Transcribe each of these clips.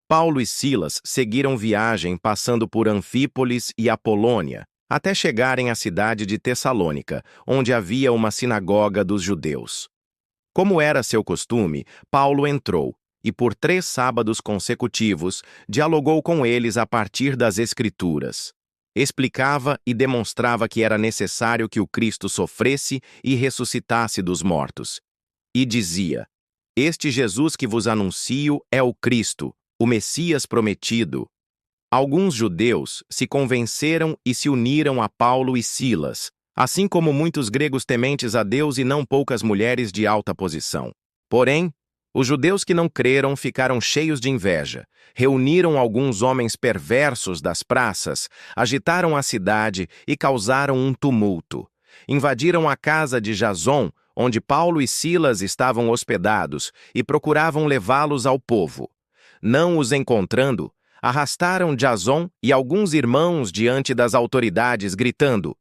Paulo e Silas seguiram viagem passando por Anfípolis e Apolônia, até chegarem à cidade de Tessalônica, onde havia uma sinagoga dos judeus. Como era seu costume, Paulo entrou e, por 3 sábados consecutivos, dialogou com eles a partir das Escrituras. Explicava e demonstrava que era necessário que o Cristo sofresse e ressuscitasse dos mortos. E dizia: Este Jesus que vos anuncio é o Cristo, o Messias prometido. Alguns judeus se convenceram e se uniram a Paulo e Silas, assim como muitos gregos tementes a Deus e não poucas mulheres de alta posição. Porém, os judeus que não creram ficaram cheios de inveja, reuniram alguns homens perversos das praças, agitaram a cidade e causaram um tumulto. Invadiram a casa de Jason, onde Paulo e Silas estavam hospedados, e procuravam levá-los ao povo. Não os encontrando, arrastaram Jason e alguns irmãos diante das autoridades, gritando: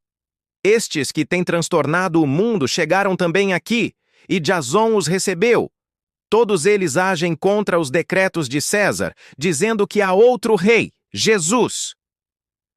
Estes que têm transtornado o mundo chegaram também aqui, e Jason os recebeu. Todos eles agem contra os decretos de César, dizendo que há outro rei, Jesus.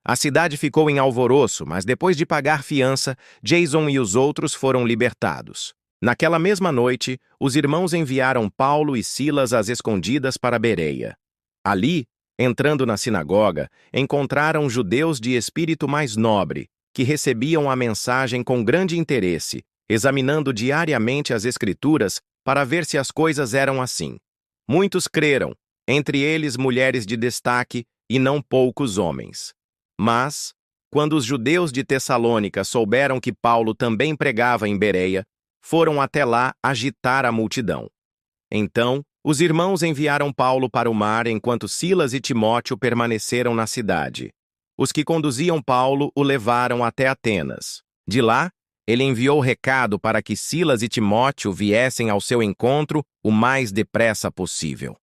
A cidade ficou em alvoroço, mas depois de pagar fiança, Jason e os outros foram libertados. Naquela mesma noite, os irmãos enviaram Paulo e Silas às escondidas para Bereia. Ali, entrando na sinagoga, encontraram judeus de espírito mais nobre, que recebiam a mensagem com grande interesse, examinando diariamente as Escrituras para ver se as coisas eram assim. Muitos creram, entre eles mulheres de destaque e não poucos homens. Mas, quando os judeus de Tessalônica souberam que Paulo também pregava em Bereia, foram até lá agitar a multidão. Então, os irmãos enviaram Paulo para o mar enquanto Silas e Timóteo permaneceram na cidade. Os que conduziam Paulo o levaram até Atenas. De lá, ele enviou recado para que Silas e Timóteo viessem ao seu encontro o mais depressa possível.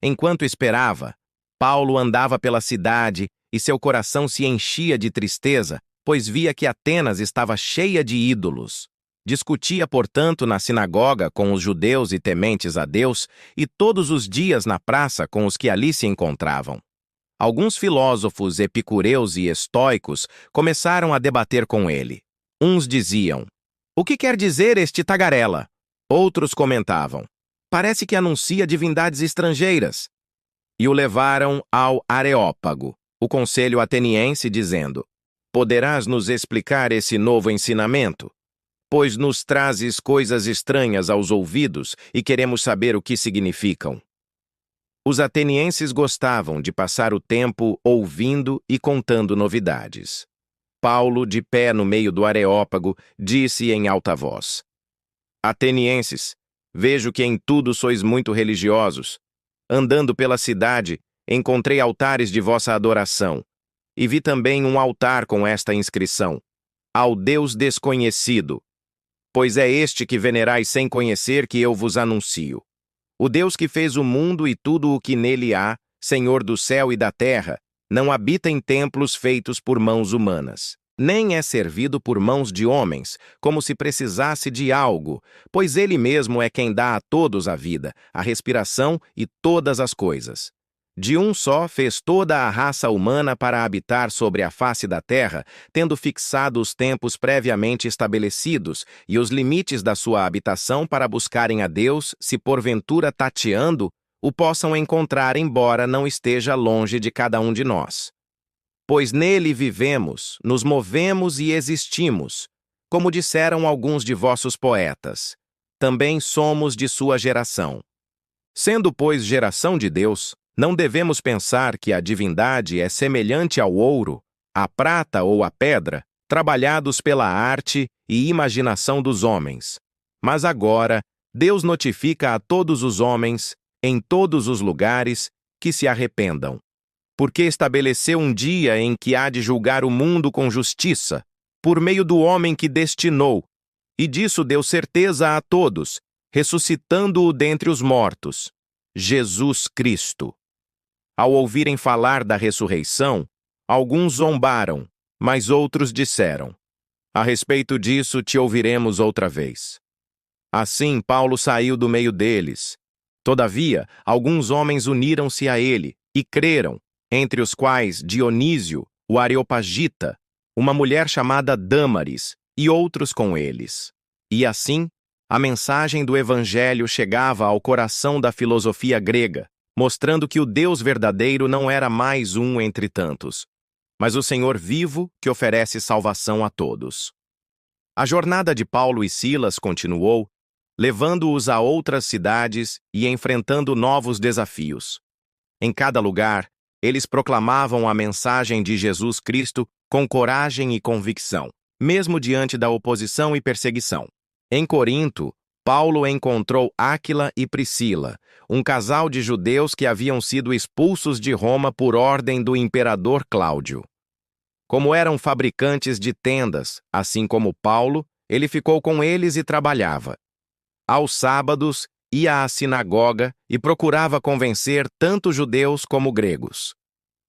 Enquanto esperava, Paulo andava pela cidade e seu coração se enchia de tristeza, pois via que Atenas estava cheia de ídolos. Discutia, portanto, na sinagoga com os judeus e tementes a Deus, e todos os dias na praça com os que ali se encontravam. Alguns filósofos epicureus e estoicos começaram a debater com ele. Uns diziam: O que quer dizer este tagarela? Outros comentavam: Parece que anuncia divindades estrangeiras. E o levaram ao Areópago, o conselho ateniense, dizendo: Poderás nos explicar esse novo ensinamento? Pois nos trazes coisas estranhas aos ouvidos e queremos saber o que significam. Os atenienses gostavam de passar o tempo ouvindo e contando novidades. Paulo, de pé no meio do Areópago, disse em alta voz: Atenienses, vejo que em tudo sois muito religiosos. Andando pela cidade, encontrei altares de vossa adoração, e vi também um altar com esta inscrição: Ao Deus desconhecido. Pois é este que venerais sem conhecer que eu vos anuncio. O Deus que fez o mundo e tudo o que nele há, Senhor do céu e da terra, não habita em templos feitos por mãos humanas, nem é servido por mãos de homens, como se precisasse de algo, pois ele mesmo é quem dá a todos a vida, a respiração e todas as coisas. De um só fez toda a raça humana para habitar sobre a face da terra, tendo fixado os tempos previamente estabelecidos e os limites da sua habitação para buscarem a Deus, se porventura tateando, o possam encontrar, embora não esteja longe de cada um de nós. Pois nele vivemos, nos movemos e existimos, como disseram alguns de vossos poetas. Também somos de sua geração. Sendo, pois, geração de Deus, não devemos pensar que a divindade é semelhante ao ouro, à prata ou à pedra, trabalhados pela arte e imaginação dos homens. Mas agora, Deus notifica a todos os homens, em todos os lugares, que se arrependam. Porque estabeleceu um dia em que há de julgar o mundo com justiça, por meio do homem que destinou, e disso deu certeza a todos, ressuscitando-o dentre os mortos, Jesus Cristo. Ao ouvirem falar da ressurreição, alguns zombaram, mas outros disseram: A respeito disso te ouviremos outra vez. Assim, Paulo saiu do meio deles. Todavia, alguns homens uniram-se a ele e creram, entre os quais Dionísio, o Areopagita, uma mulher chamada Dâmaris, e outros com eles. E assim, a mensagem do Evangelho chegava ao coração da filosofia grega, mostrando que o Deus verdadeiro não era mais um entre tantos, mas o Senhor vivo que oferece salvação a todos. A jornada de Paulo e Silas continuou, levando-os a outras cidades e enfrentando novos desafios. Em cada lugar, eles proclamavam a mensagem de Jesus Cristo com coragem e convicção, mesmo diante da oposição e perseguição. Em Corinto, Paulo encontrou Áquila e Priscila, um casal de judeus que haviam sido expulsos de Roma por ordem do imperador Cláudio. Como eram fabricantes de tendas, assim como Paulo, ele ficou com eles e trabalhava. Aos sábados, ia à sinagoga e procurava convencer tanto judeus como gregos.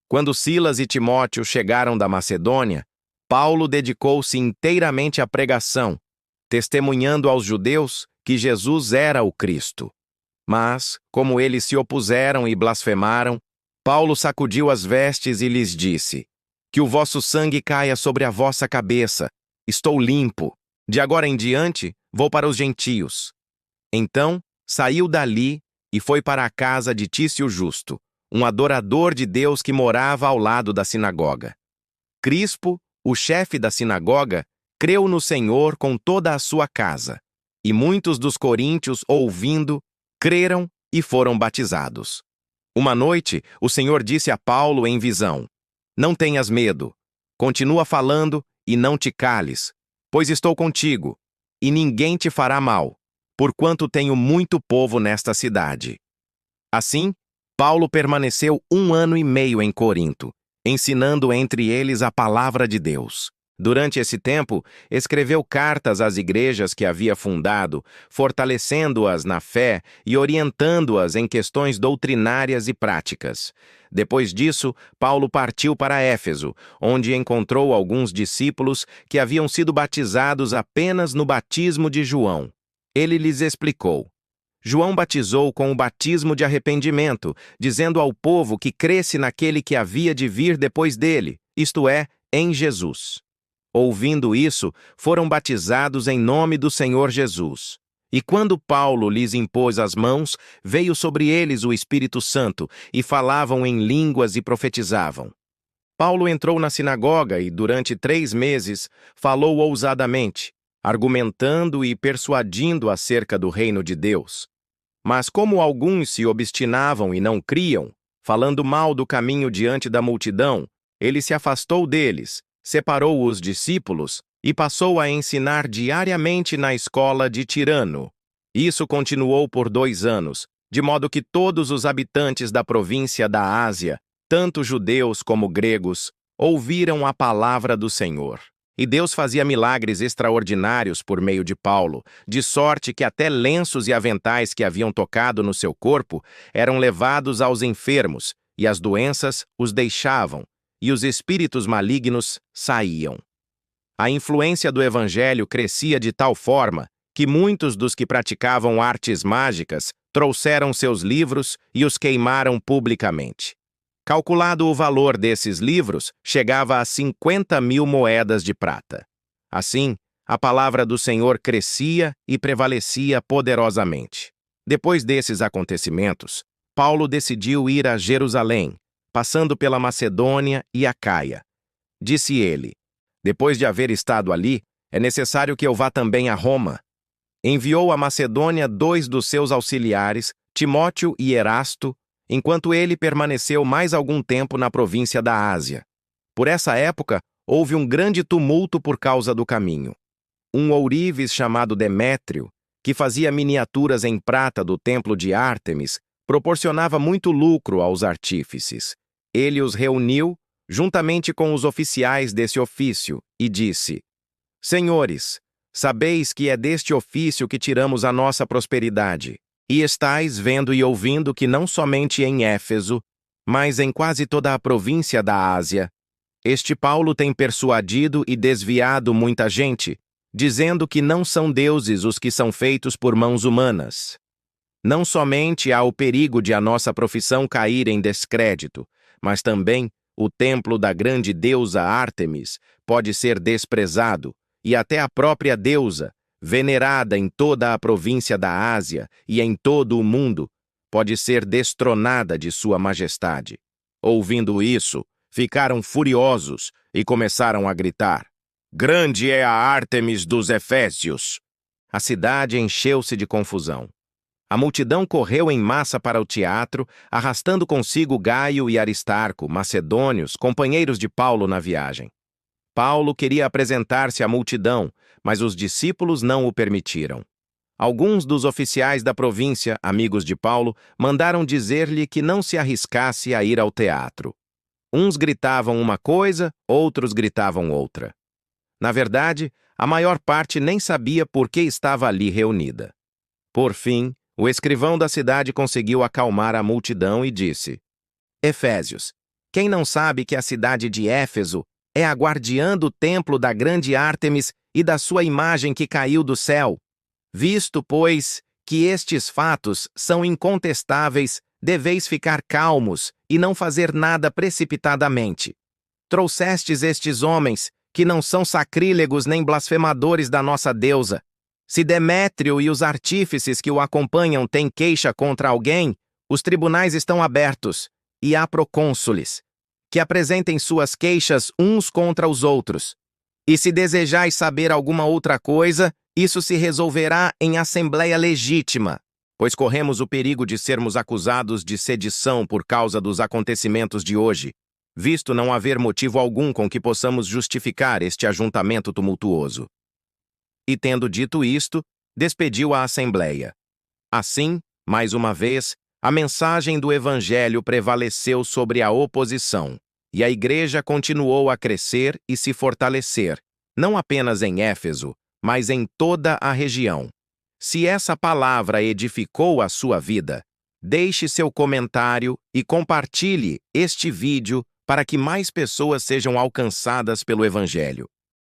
Quando Silas e Timóteo chegaram da Macedônia, Paulo dedicou-se inteiramente à pregação, testemunhando aos judeus que Jesus era o Cristo. Mas, como eles se opuseram e blasfemaram, Paulo sacudiu as vestes e lhes disse: "Que o vosso sangue caia sobre a vossa cabeça. Estou limpo. De agora em diante, vou para os gentios." Então, saiu dali e foi para a casa de Tício Justo, um adorador de Deus que morava ao lado da sinagoga. Crispo, o chefe da sinagoga, creu no Senhor com toda a sua casa, e muitos dos coríntios, ouvindo, creram e foram batizados. Uma noite, o Senhor disse a Paulo em visão: "Não tenhas medo. Continua falando e não te cales, pois estou contigo, e ninguém te fará mal, porquanto tenho muito povo nesta cidade." Assim, Paulo permaneceu 1 ano e meio em Corinto, ensinando entre eles a palavra de Deus. Durante esse tempo, escreveu cartas às igrejas que havia fundado, fortalecendo-as na fé e orientando-as em questões doutrinárias e práticas. Depois disso, Paulo partiu para Éfeso, onde encontrou alguns discípulos que haviam sido batizados apenas no batismo de João. Ele lhes explicou: "João batizou com o batismo de arrependimento, dizendo ao povo que cresce naquele que havia de vir depois dele, isto é, em Jesus. Ouvindo isso, foram batizados em nome do Senhor Jesus. E quando Paulo lhes impôs as mãos, veio sobre eles o Espírito Santo, e falavam em línguas e profetizavam." Paulo entrou na sinagoga e, durante 3 meses, falou ousadamente, argumentando e persuadindo acerca do reino de Deus. Mas como alguns se obstinavam e não criam, falando mal do caminho diante da multidão, ele se afastou deles, separou os discípulos e passou a ensinar diariamente na escola de Tirano. Isso continuou por 2 anos, de modo que todos os habitantes da província da Ásia, tanto judeus como gregos, ouviram a palavra do Senhor. E Deus fazia milagres extraordinários por meio de Paulo, de sorte que até lenços e aventais que haviam tocado no seu corpo eram levados aos enfermos, e as doenças os deixavam, e os espíritos malignos saíam. A influência do Evangelho crescia de tal forma que muitos dos que praticavam artes mágicas trouxeram seus livros e os queimaram publicamente. Calculado o valor desses livros, chegava a 50.000 moedas de prata. Assim, a palavra do Senhor crescia e prevalecia poderosamente. Depois desses acontecimentos, Paulo decidiu ir a Jerusalém, passando pela Macedônia e Acaia. Disse ele: "Depois de haver estado ali, é necessário que eu vá também a Roma." Enviou à Macedônia 2 dos seus auxiliares, Timóteo e Erasto, enquanto ele permaneceu mais algum tempo na província da Ásia. Por essa época, houve um grande tumulto por causa do caminho. Um ourives chamado Demétrio, que fazia miniaturas em prata do templo de Ártemis, proporcionava muito lucro aos artífices. Ele os reuniu, juntamente com os oficiais desse ofício, e disse: "Senhores, sabeis que é deste ofício que tiramos a nossa prosperidade. E estais vendo e ouvindo que não somente em Éfeso, mas em quase toda a província da Ásia, este Paulo tem persuadido e desviado muita gente, dizendo que não são deuses os que são feitos por mãos humanas. Não somente há o perigo de a nossa profissão cair em descrédito, mas também o templo da grande deusa Ártemis pode ser desprezado, e até a própria deusa, venerada em toda a província da Ásia e em todo o mundo, pode ser destronada de sua majestade. Ouvindo isso, ficaram furiosos e começaram a gritar: "Grande é a Ártemis dos Efésios!" A cidade encheu-se de confusão. A multidão correu em massa para o teatro, arrastando consigo Gaio e Aristarco, macedônios, companheiros de Paulo na viagem. Paulo queria apresentar-se à multidão, mas os discípulos não o permitiram. Alguns dos oficiais da província, amigos de Paulo, mandaram dizer-lhe que não se arriscasse a ir ao teatro. Uns gritavam uma coisa, outros gritavam outra. Na verdade, a maior parte nem sabia por que estava ali reunida. Por fim, o escrivão da cidade conseguiu acalmar a multidão e disse: "Efésios, quem não sabe que a cidade de Éfeso é a guardiã do templo da grande Ártemis e da sua imagem que caiu do céu? Visto, pois, que estes fatos são incontestáveis, deveis ficar calmos e não fazer nada precipitadamente. Trouxestes estes homens, que não são sacrílegos nem blasfemadores da nossa deusa. Se Demétrio e os artífices que o acompanham têm queixa contra alguém, os tribunais estão abertos, e há procônsules, que apresentem suas queixas uns contra os outros. E se desejais saber alguma outra coisa, isso se resolverá em assembleia legítima, pois corremos o perigo de sermos acusados de sedição por causa dos acontecimentos de hoje, visto não haver motivo algum com que possamos justificar este ajuntamento tumultuoso." E tendo dito isto, despediu a assembleia. Assim, mais uma vez, a mensagem do Evangelho prevaleceu sobre a oposição, e a igreja continuou a crescer e se fortalecer, não apenas em Éfeso, mas em toda a região. Se essa palavra edificou a sua vida, deixe seu comentário e compartilhe este vídeo para que mais pessoas sejam alcançadas pelo Evangelho.